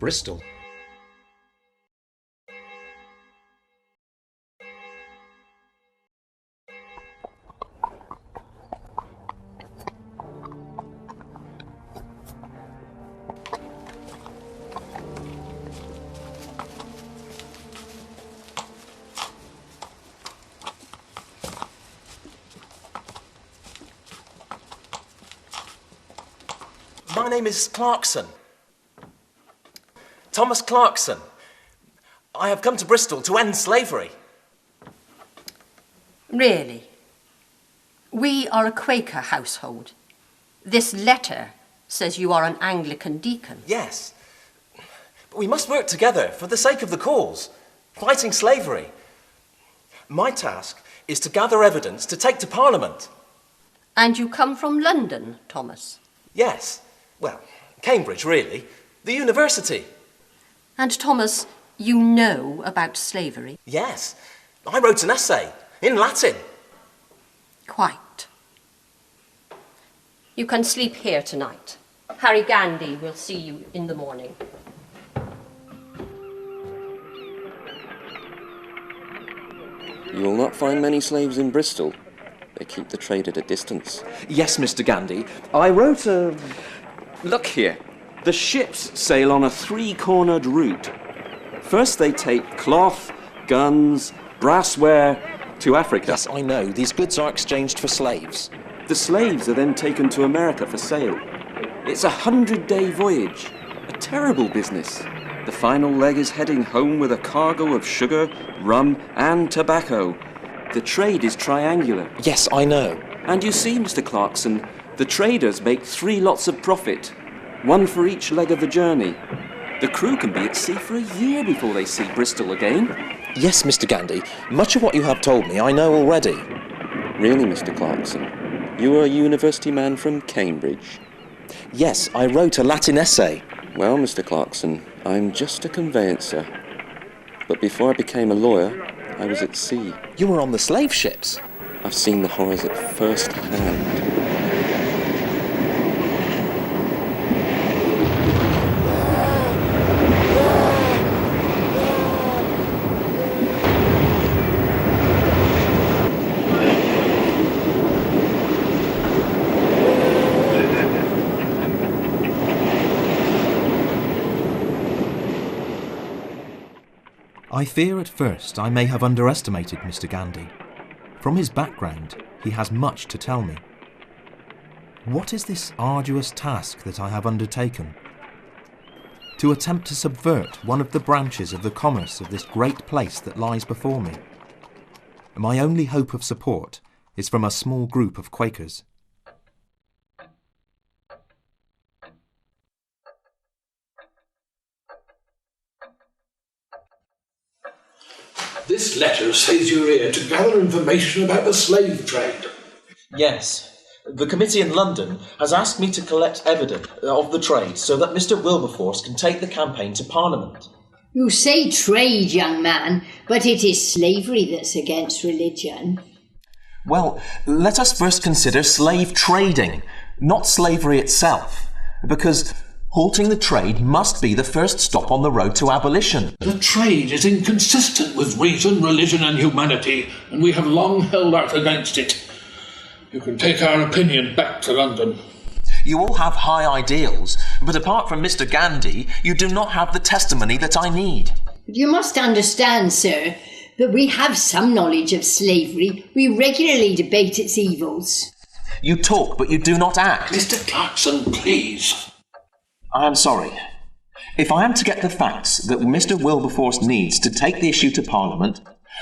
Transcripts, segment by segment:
Bristol. My name is Clarkson. Thomas Clarkson. I have come to Bristol to end slavery. Really? We are a Quaker household. This letter says you are an Anglican deacon. Yes. But we must work together for the sake of the cause, fighting slavery. My task is to gather evidence to take to Parliament. And you come from London, Thomas? Yes. Well, Cambridge, really. The university. And Thomas, you know about slavery? Yes. I wrote an essay in Latin. Quite. You can sleep here tonight. Harry Gandy will see you in the morning. You will not find many slaves in Bristol. They keep the trade at a distance. Yes, Mr. Gandy. I wrote a... Look here. The ships sail on a three-cornered route. First they take cloth, guns, brassware to Africa. Yes, I know. These goods are exchanged for slaves. The slaves are then taken to America for sale. It's a 100-day voyage. A terrible business. The final leg is heading home with a cargo of sugar, rum and tobacco. The trade is triangular. Yes, I know. And you see, Mr. Clarkson, the traders make 3 lots of profit, one for each leg of the journey. The crew can be at sea for a year before they see Bristol again. Yes, Mr. Gandy. Much of what you have told me I know already. Really, Mr. Clarkson? You are a university man from Cambridge? Yes, I wrote a Latin essay. Well, Mr. Clarkson, I'm just a conveyancer. But before I became a lawyer, I was at sea. You were on the slave ships? I've seen the horrors at first hand. I fear at first I may have underestimated Mr. Gandy. From his background, he has much to tell me. What is this arduous task that I have undertaken? To attempt to subvert one of the branches of the commerce of this great place that lies before me. My only hope of support is from a small group of Quakers. This letter says you're here to gather information about the slave trade. Yes. The committee in London has asked me to collect evidence of the trade so that Mr. Wilberforce can take the campaign to Parliament. You say trade, young man, but it is slavery that's against religion. Well, let us first consider slave trading, not slavery itself, because halting the trade must be the first stop on the road to abolition. The trade is inconsistent with reason, religion and humanity, and we have long held out against it. You can take our opinion back to London. You all have high ideals, but apart from Mr. Gandy, you do not have the testimony that I need. But you must understand, sir, that we have some knowledge of slavery. We regularly debate its evils. You talk, but you do not act. Mr. Clarkson, please. I am sorry. If I am to get the facts that Mr. Wilberforce needs to take the issue to Parliament,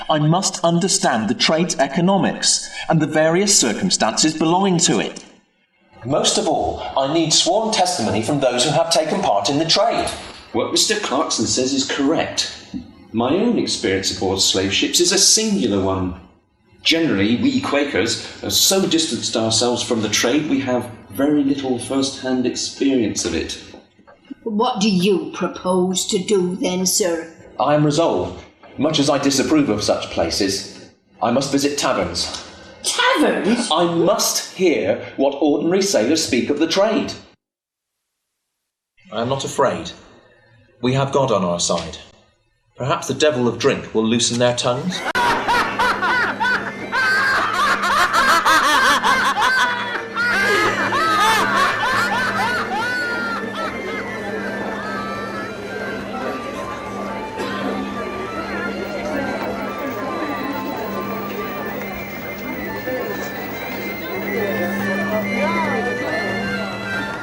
I must understand the trade's economics and the various circumstances belonging to it. Most of all, I need sworn testimony from those who have taken part in the trade. What Mr. Clarkson says is correct. My own experience aboard slave ships is a singular one. Generally, we Quakers are so distanced ourselves from the trade we have very little first-hand experience of it. What do you propose to do then, sir? I am resolved, much as I disapprove of such places, I must visit taverns. Taverns? I must hear what ordinary sailors speak of the trade. I am not afraid. We have God on our side. Perhaps the devil of drink will loosen their tongues.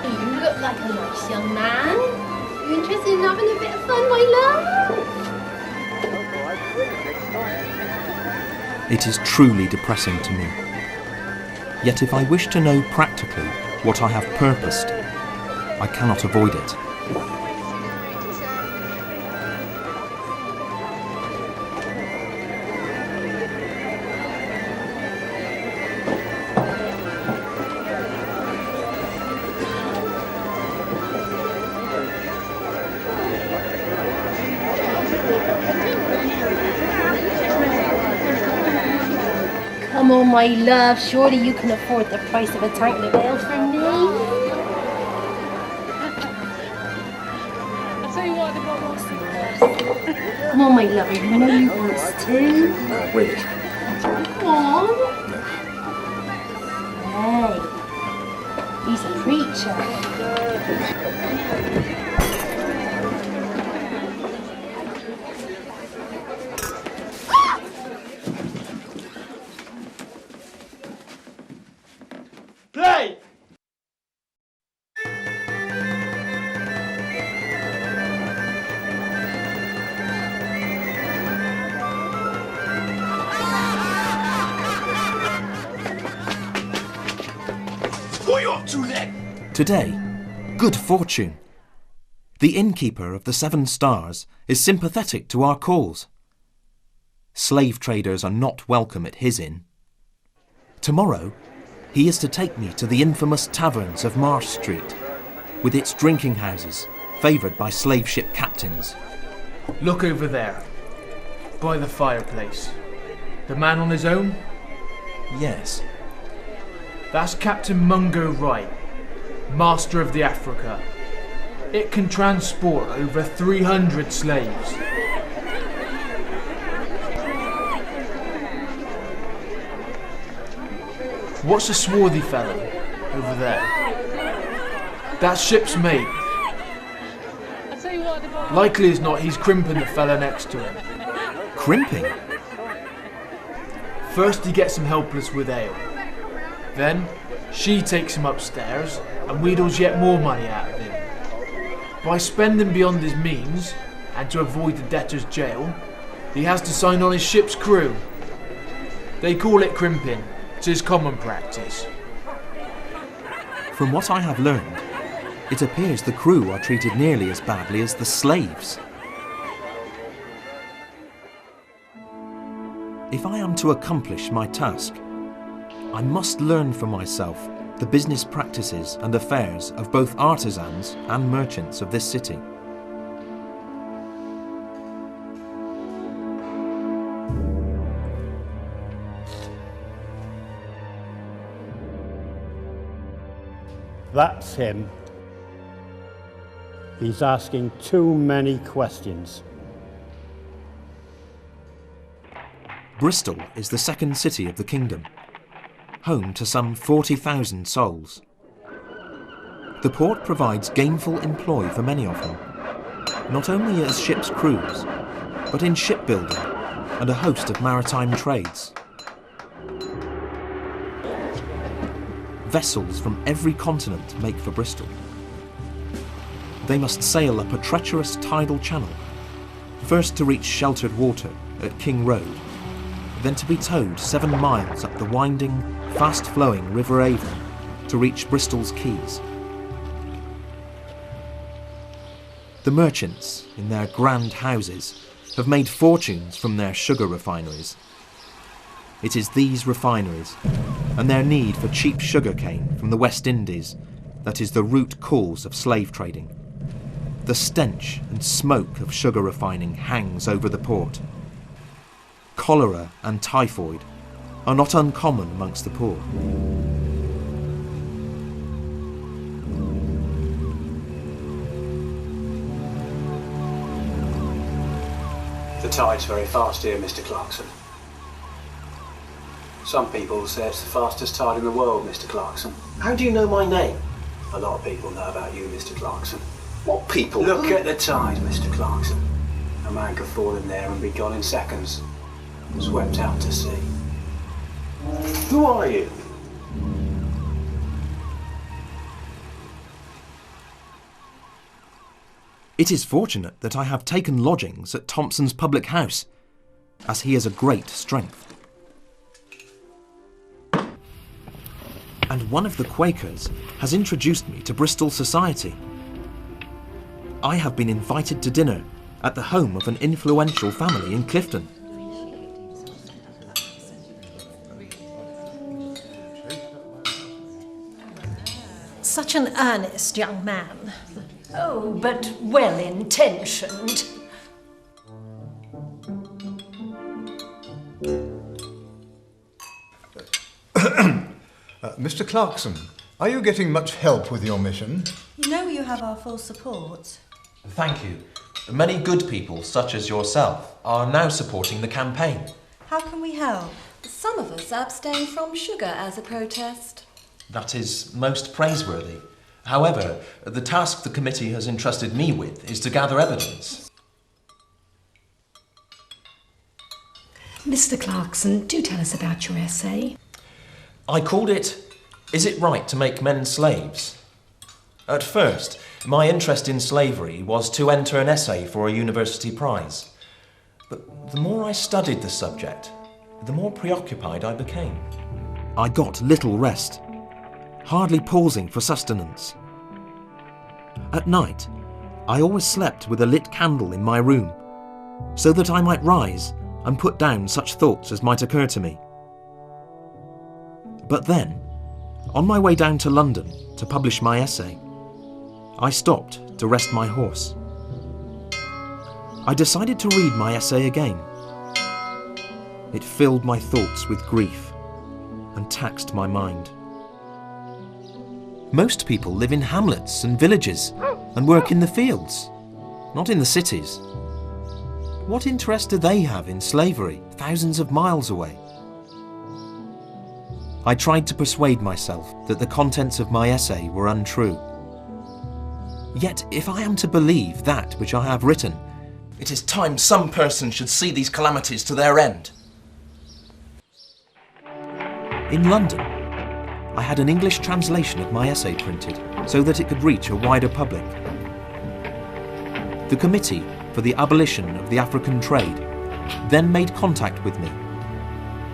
You look like a nice young man. You interested in having a bit of fun, my love? It is truly depressing to me. Yet if I wish to know practically what I have purposed, I cannot avoid it. Come on, my love. Surely you can afford the price of a tank of ale for me. I'll tell you what, the bottle wants to. Come on, my lover. You know you want to. Really? Come on. Hey, he's a preacher. Play! What are you up to then? Today, good fortune. The innkeeper of the 7 Stars is sympathetic to our cause. Slave traders are not welcome at his inn. Tomorrow, he is to take me to the infamous taverns of Marsh Street, with its drinking houses favoured by slave ship captains. Look over there, by the fireplace. The man on his own? Yes. That's Captain Mungo Wright, master of the Africa. It can transport over 300 slaves. What's a swarthy fellow over there? That's ship's mate. Likely as not, he's crimping the fella next to him. Crimping? First he gets him helpless with ale. Then she takes him upstairs and wheedles yet more money out of him. By spending beyond his means, and to avoid the debtor's jail, he has to sign on his ship's crew. They call it crimping. It's his common practice. From what I have learned, it appears the crew are treated nearly as badly as the slaves. If I am to accomplish my task, I must learn for myself the business practices and affairs of both artisans and merchants of this city. That's him. He's asking too many questions. Bristol is the second city of the kingdom, home to some 40,000 souls. The port provides gainful employ for many of them, not only as ship's crews, but in shipbuilding and a host of maritime trades. Vessels from every continent make for Bristol. They must sail up a treacherous tidal channel, first to reach sheltered water at King Road, then to be towed 7 miles up the winding, fast-flowing River Avon to reach Bristol's quays. The merchants, in their grand houses, have made fortunes from their sugar refineries. It is these refineries, and their need for cheap sugar cane from the West Indies, that is the root cause of slave trading. The stench and smoke of sugar refining hangs over the port. Cholera and typhoid are not uncommon amongst the poor. tide's very fast here, Mr. Clarkson. Some people say it's the fastest tide in the world, Mr. Clarkson. How do you know my name? A lot of people know about you, Mr. Clarkson. What people? Look at the tide, Mr. Clarkson. A man could fall in there and be gone in seconds. Swept out to sea. Who are you? It is fortunate that I have taken lodgings at Thompson's public house, as he is a great strength. And one of the Quakers has introduced me to Bristol society. I have been invited to dinner at the home of an influential family in Clifton. Such an earnest young man. Oh, but well-intentioned. Mr. Clarkson, are you getting much help with your mission? You know you have our full support. Thank you. Many good people, such as yourself, are now supporting the campaign. How can we help? Some of us abstain from sugar as a protest. That is most praiseworthy. However, the task the committee has entrusted me with is to gather evidence. Mr. Clarkson, do tell us about your essay. I called it, "Is it right to make men slaves?" At first, my interest in slavery was to enter an essay for a university prize. But the more I studied the subject, the more preoccupied I became. I got little rest, hardly pausing for sustenance. At night, I always slept with a lit candle in my room, so that I might rise and put down such thoughts as might occur to me. But then, on my way down to London to publish my essay, I stopped to rest my horse. I decided to read my essay again. It filled my thoughts with grief and taxed my mind. Most people live in hamlets and villages and work in the fields, not in the cities. What interest do they have in slavery thousands of miles away? I tried to persuade myself that the contents of my essay were untrue. Yet, if I am to believe that which I have written, it is time some person should see these calamities to their end. In London, I had an English translation of my essay printed so that it could reach a wider public. The Committee for the Abolition of the African Trade then made contact with me,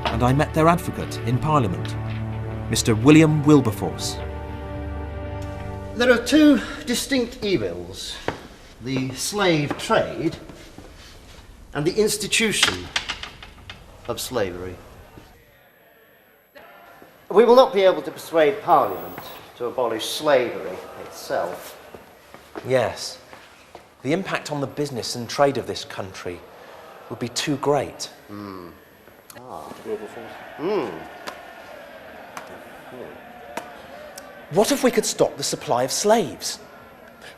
and I met their advocate in Parliament, Mr. William Wilberforce. There are two distinct evils: the slave trade and the institution of slavery. We will not be able to persuade Parliament to abolish slavery itself. Yes, the impact on the business and trade of this country would be too great. What if we could stop the supply of slaves?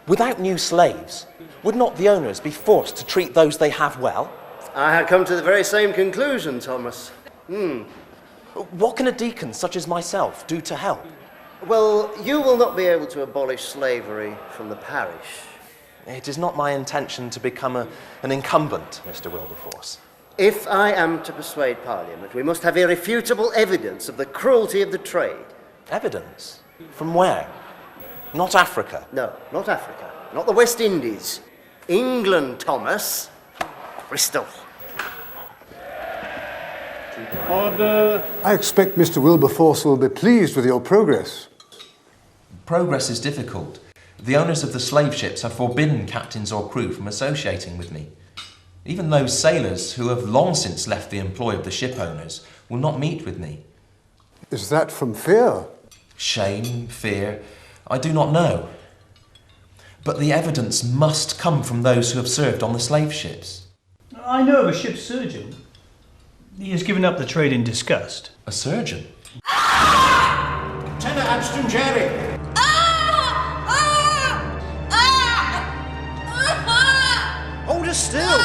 Without new slaves, would not the owners be forced to treat those they have well? I had come to the very same conclusion, Thomas. What can a deacon such as myself do to help? Well, you will not be able to abolish slavery from the parish. It is not my intention to become an incumbent, Mr. Wilberforce. If I am to persuade Parliament, we must have irrefutable evidence of the cruelty of the trade. Evidence? From where? Not Africa? No, not Africa. Not the West Indies. England, Thomas. Bristol. Order. I expect Mr. Wilberforce will be pleased with your progress. Progress is difficult. The owners of the slave ships have forbidden captains or crew from associating with me. Even those sailors who have long since left the employ of the ship owners will not meet with me. Is that from fear? Shame, fear, I do not know. But the evidence must come from those who have served on the slave ships. I know of a ship's surgeon. He has given up the trade in disgust. A surgeon? Lieutenant Abston Jerry. Hold us still.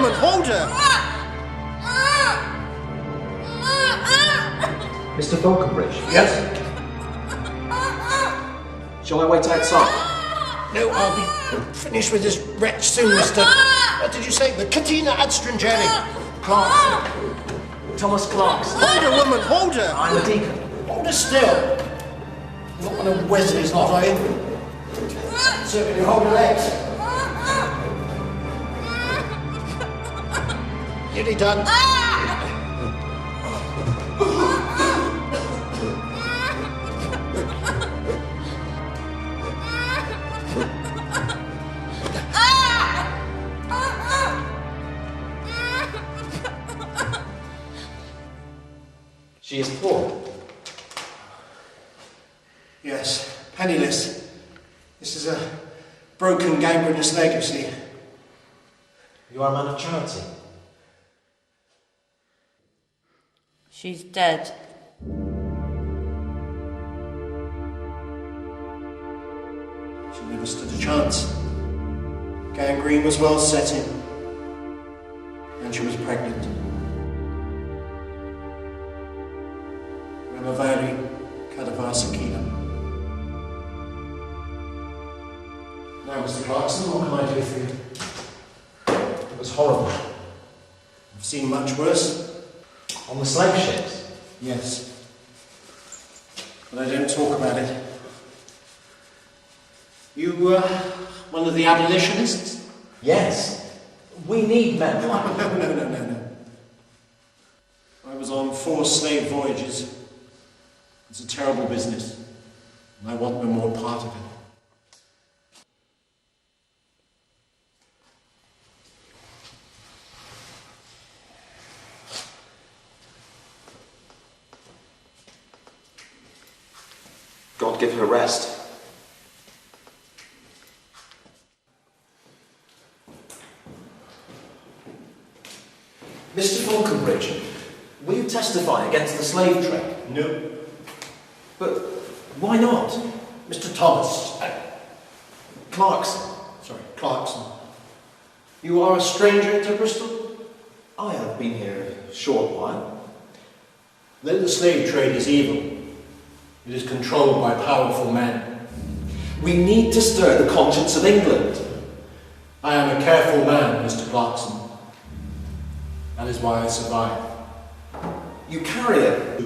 woman, hold her! Mr. Falconbridge? Yes? Shall I wait outside? No, I'll be finished with this wretch soon, Mr. What did you say? The Katina Adstringeri. Clarkson. Thomas Clarkson. Hold her, woman, hold her! I'm a deacon. Hold her still. Not one of Wesley's lot, are you? Certainly hold her legs. Nearly done. She is poor. Yes, penniless. This is a broken, gangrenous leg, you see. You are a man of charity. She's dead. She never stood a chance. Gangrene was well set in. And she was pregnant. Ramavari Kadavasakina. Now, Mr. Clarkson, what can I do for you? It was horrible. I've seen much worse. On the slave ships? Yes. But I don't talk about it. You one of the abolitionists? Yes. We need men like No. I was on 4 slave voyages. It's a terrible business. And I want no more part of it. God give her rest. Mr. Falconbridge, will you testify against the slave trade? No. But why not? Mr. Thomas. Clarkson. Sorry, Clarkson. You are a stranger to Bristol? I have been here a short while. Though the slave trade is evil, it is controlled by powerful men. We need to stir the conscience of England. I am a careful man, Mr. Clarkson. That is why I survive. You carry it.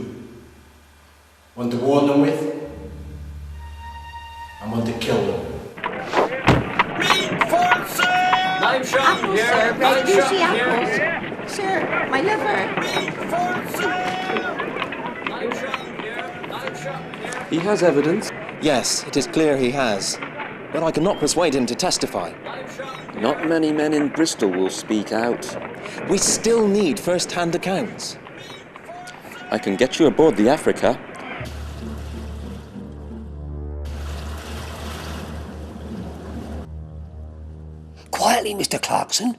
One to warn them with, and one to kill them. Knife shot here. Knife shot here. Sir, my liver. Knife shot here. Knife shot here. He has evidence? Yes, it is clear he has. But I cannot persuade him to testify. Not many men in Bristol will speak out. We still need first-hand accounts. I can get you aboard the Africa. Quietly, Mr. Clarkson.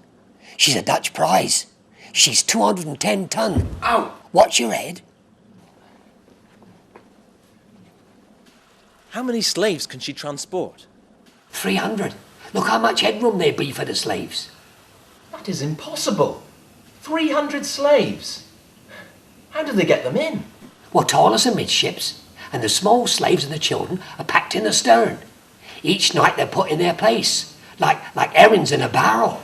She's a Dutch prize. She's 210 ton. Ow! Watch your head. How many slaves can she transport? 300. Look how much headroom there be for the slaves. That is impossible. 300 slaves. How do they get them in? Well, tallers amidships, and the small slaves and the children are packed in the stern. Each night they're put in their place, like herrings in a barrel.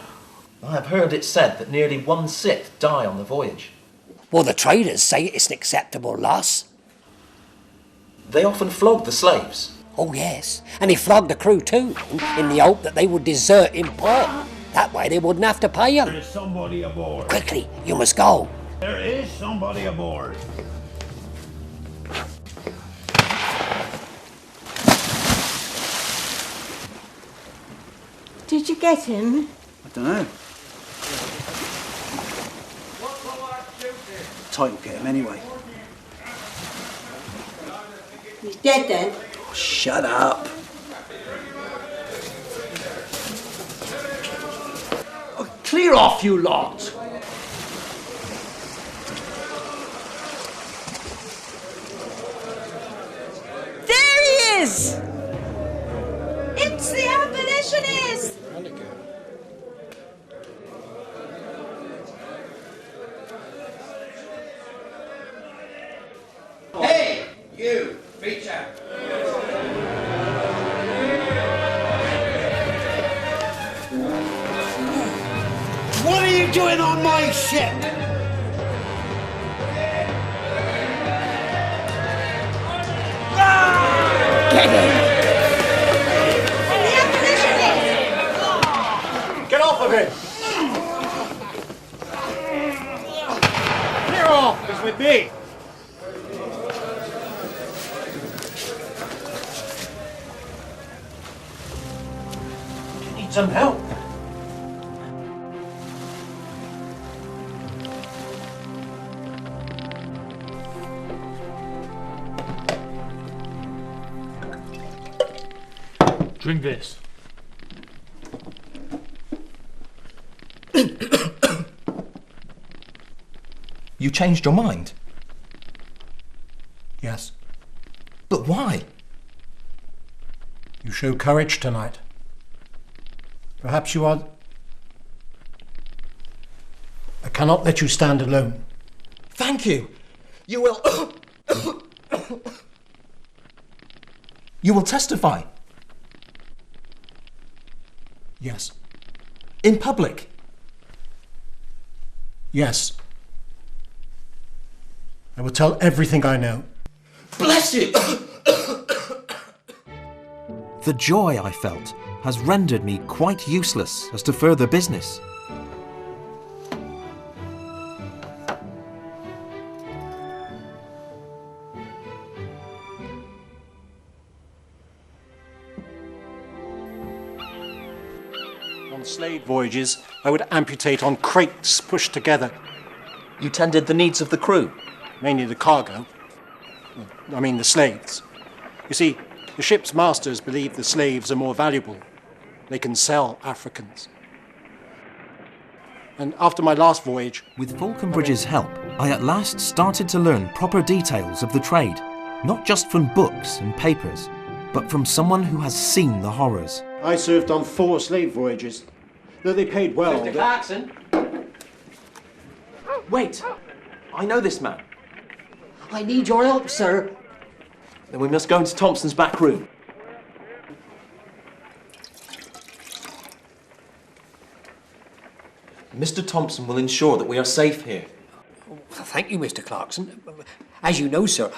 I have heard it said that nearly 1/6 die on the voyage. Well, the traders say it's an acceptable loss. They often flog the slaves. Oh, yes. And they flogged the crew too, in the hope that they would desert in port. That way they wouldn't have to pay them. There is somebody aboard. Quickly, you must go. There is somebody aboard. Did you get him? I don't know. Tight will get him anyway. He's dead then. Oh, shut up. Oh, clear off, you lot! There he is! It's the abolitionist! you doing on my ship? Get him! Get off of it! Clear off, he's with me! You need some help? Drink this. You changed your mind? Yes. But why? You show courage tonight. Perhaps you are... I cannot let you stand alone. Thank you. You will... You will testify? Yes. In public? Yes. I will tell everything I know. Bless you! The joy I felt has rendered me quite useless as to further business. On slave voyages, I would amputate on crates pushed together. You tended the needs of the crew? Mainly the cargo. I mean the slaves. You see, the ship's masters believe the slaves are more valuable. They can sell Africans. And after my last voyage... With Falconbridge's help, I at last started to learn proper details of the trade, not just from books and papers, but from someone who has seen the horrors. I served on 4 slave voyages. Though they paid well... Mr. Clarkson? Wait! I know this man. I need your help, sir. Then we must go into Thompson's back room. Mr. Thompson will ensure that we are safe here. Thank you, Mr. Clarkson. As you know, sir,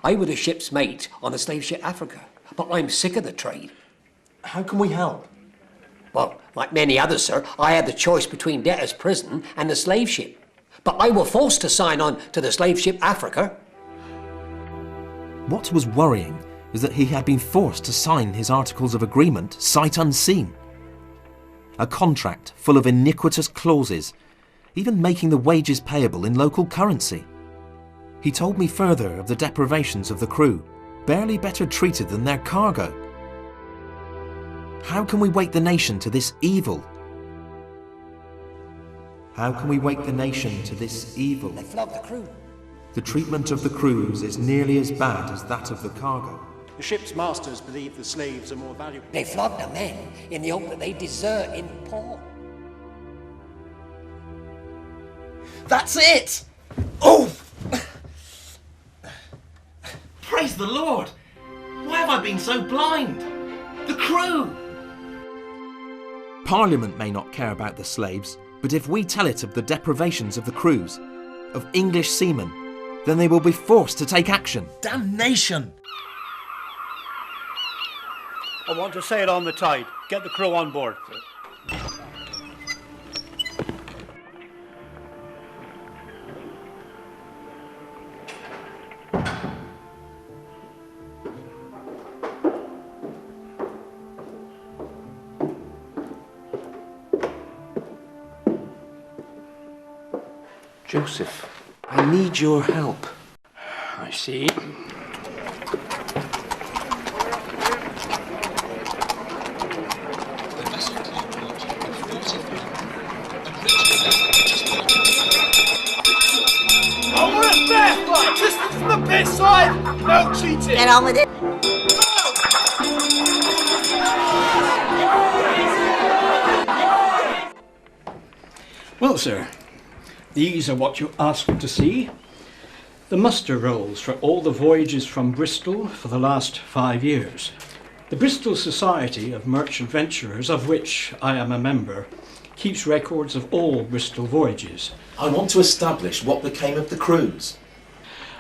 I was a ship's mate on the slave ship Africa, but I'm sick of the trade. How can we help? Well, like many others, sir, I had the choice between debtor's prison and the slave ship. But I was forced to sign on to the slave ship Africa. What was worrying was that he had been forced to sign his articles of agreement sight unseen. A contract full of iniquitous clauses, even making the wages payable in local currency. He told me further of the deprivations of the crew, barely better treated than their cargo. How can we wake the nation to this evil? How can we wake the nation to this evil? They flogged the crew. The treatment of the crews is nearly as bad as that of the cargo. The ship's masters believe the slaves are more valuable. They flogged the men in the hope that they desert in port. That's it! Oh! Praise the Lord! Why have I been so blind? The crew! Parliament may not care about the slaves, but if we tell it of the deprivations of the crews, of English seamen, then they will be forced to take action. Damnation! I want to sail on the tide. Get the crew on board. Joseph, I need your help. I see. Oh, we're at fair! Just from the pit side! No cheating! Get on with it. Well, sir, these are what you asked to see. The muster rolls for all the voyages from Bristol for the last 5 years. The Bristol Society of Merchant Venturers, of which I am a member, keeps records of all Bristol voyages. I want to establish what became of the crews.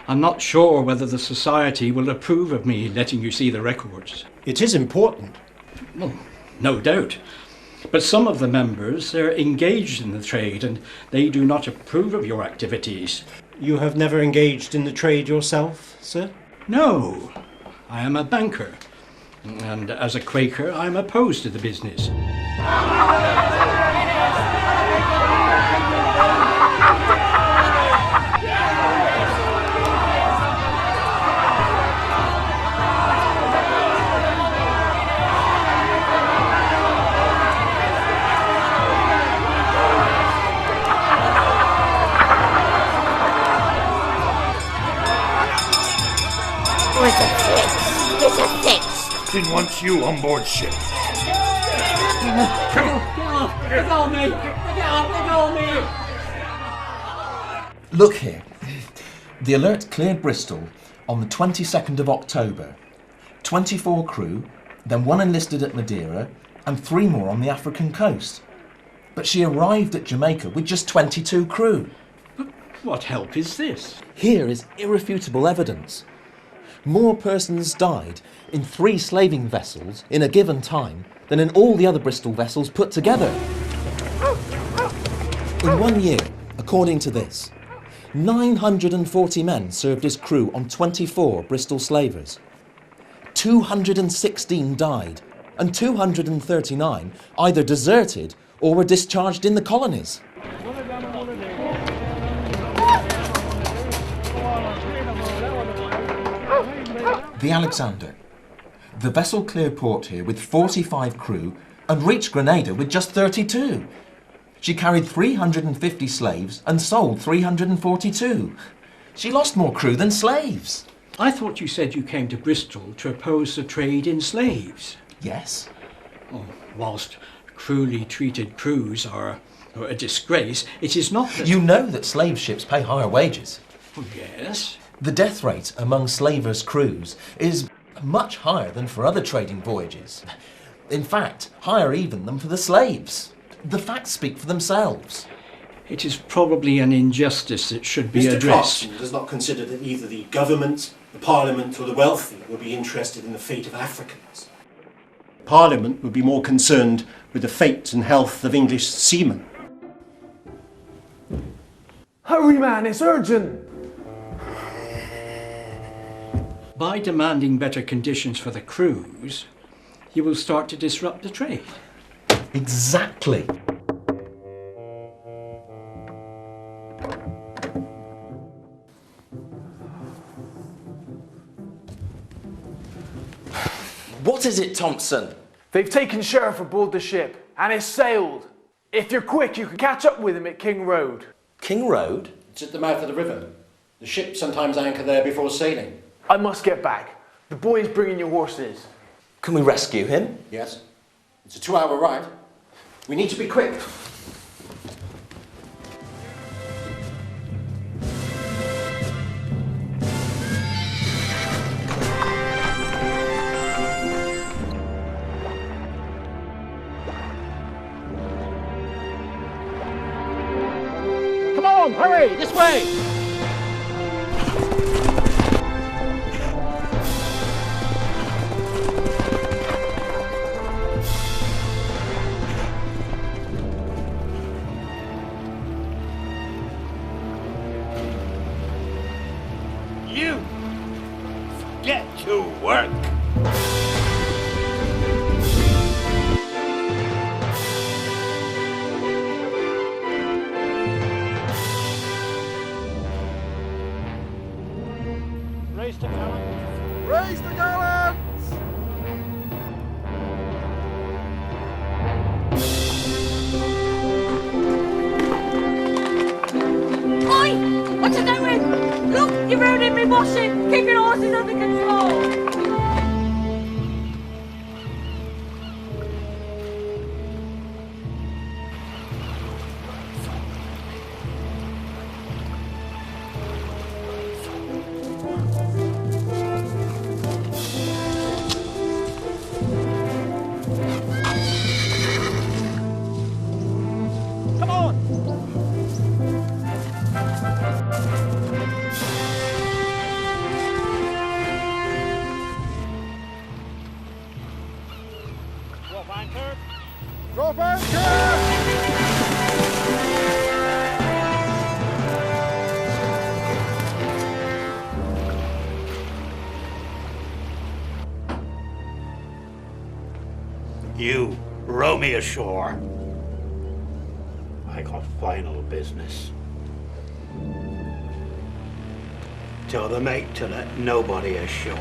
I'm not sure whether the Society will approve of me letting you see the records. It is important. Well, no doubt. But some of the members are engaged in the trade and they do not approve of your activities. You have never engaged in the trade yourself, sir? No. I am a banker. And as a Quaker, I am opposed to the business. It's a fix. Didn't want you on board ship. Get off! Let go of me! Get off! Let go of me! Look here. The alert cleared Bristol on the 22nd of October. 24 crew, then 1 enlisted at Madeira, and 3 more on the African coast. But she arrived at Jamaica with just 22 crew. But what help is this? Here is irrefutable evidence. More persons died in 3 slaving vessels in a given time than in all the other Bristol vessels put together. In 1 year, according to this, 940 men served as crew on 24 Bristol slavers. 216 died, and 239 either deserted or were discharged in the colonies. The Alexander. The vessel cleared port here with 45 crew and reached Grenada with just 32. She carried 350 slaves and sold 342. She lost more crew than slaves. I thought you said you came to Bristol to oppose the trade in slaves. Yes. Oh, whilst cruelly treated crews are a disgrace, it is not that... You know that slave ships pay higher wages. Oh, yes. The death rate among slavers' crews is much higher than for other trading voyages. In fact, higher even than for the slaves. The facts speak for themselves. It is probably an injustice that should be Mr. addressed. Clarkson does not consider that either the government, the Parliament or the wealthy will be interested in the fate of Africans. Parliament would be more concerned with the fate and health of English seamen. Hurry, man, it's urgent! By demanding better conditions for the crews, you will start to disrupt the trade. Exactly. What is it, Thompson? They've taken Sheriff aboard the ship, and it's sailed. If you're quick, you can catch up with him at King Road. King Road? It's at the mouth of the river. The ships sometimes anchor there before sailing. I must get back. The boy's bringing your horses. Can we rescue him? Yes. It's a 2-hour ride. We need to be quick. Come on, hurry! This way! You get to work. Raise the gallants! Raise the gallants! Oi! What's it doing? Look, you're ruining me washing! Keep your horses under control! Drop anchor! Drop anchor! You row me ashore. I got final business. Tell the mate to let nobody ashore.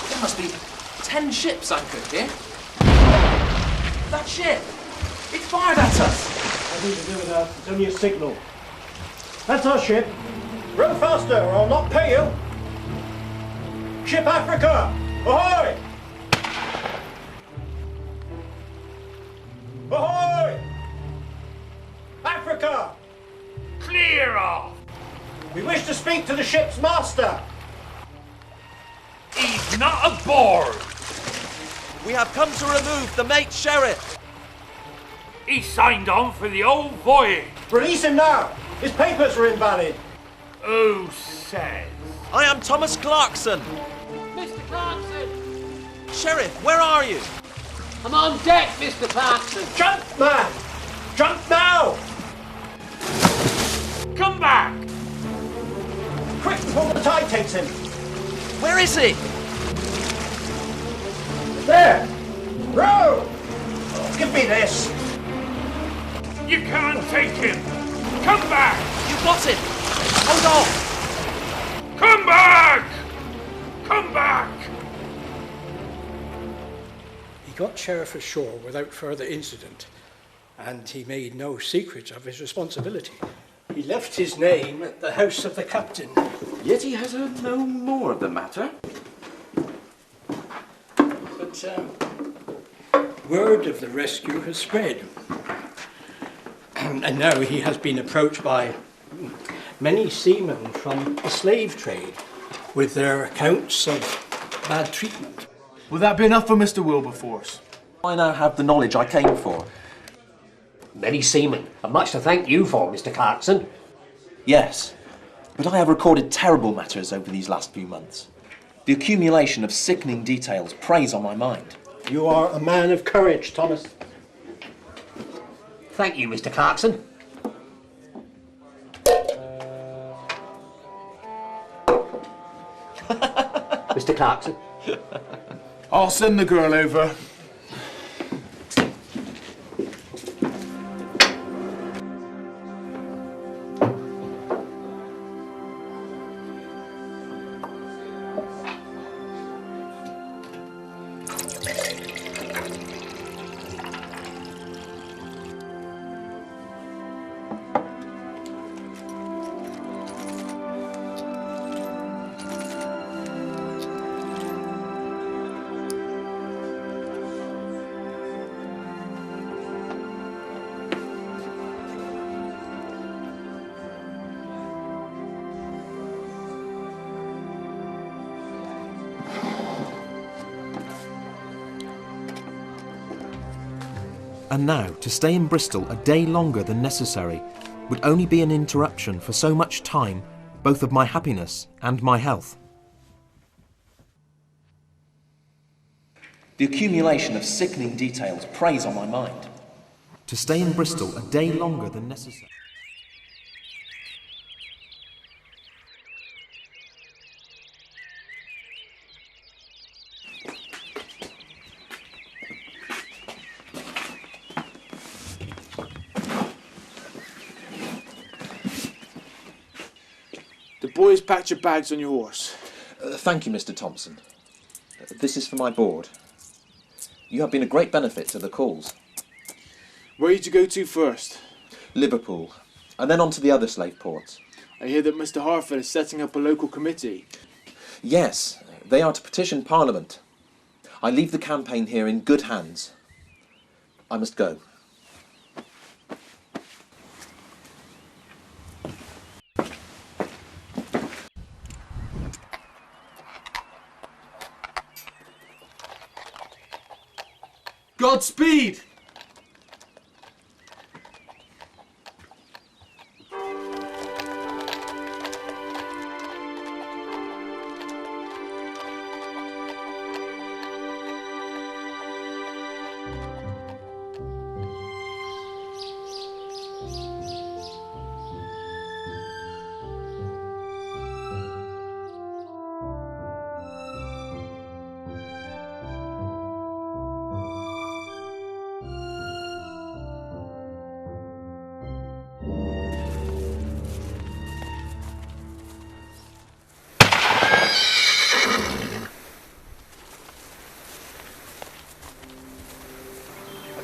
There must be 10 ships anchored here. That ship! It fired at us! Nothing to do with that. It's only a signal. That's our ship. Row faster or I'll not pay you. Ship Africa! Ahoy! Ahoy! Africa! Clear off! We wish to speak to the ship's master. He's not aboard! We have come to remove the mate sheriff. He signed on for the old voyage. Release him now! His papers are invalid. Who says? I am Thomas Clarkson. Mr. Clarkson! Sheriff, where are you? I'm on deck, Mr. Clarkson. Jump, man! Jump now! Come back! Quick before the tide takes him. Where is he? There! Row! Oh, give me this. You can't take him! Come back! You got him! Hold on! Come back! Come back! He got Sheriff ashore without further incident, and he made no secret of his responsibility. He left his name at the house of the captain. Yet he has heard no more of the matter. But word of the rescue has spread. And now he has been approached by many seamen from the slave trade with their accounts of bad treatment. Will that be enough for Mr. Wilberforce? I now have the knowledge I came for. Many seamen, and much to thank you for, Mr. Clarkson. Yes, but I have recorded terrible matters over these last few months. The accumulation of sickening details preys on my mind. You are a man of courage, Thomas. Thank you, Mr. Clarkson. Mr. Clarkson. I'll send the girl over. And now, to stay in Bristol a day longer than necessary would only be an interruption for so much time, both of my happiness and my health. The accumulation of sickening details preys on my mind. To stay in Bristol a day longer than necessary. The boys packed your bags on your horse. Thank you, Mr. Thompson. This is for my board. You have been a great benefit to the cause. Where are you to go to first? Liverpool, and then on to the other slave ports. I hear that Mr. Harford is setting up a local committee. Yes, they are to petition Parliament. I leave the campaign here in good hands. I must go. Godspeed!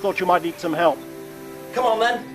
Thought you might need some help. Come on then.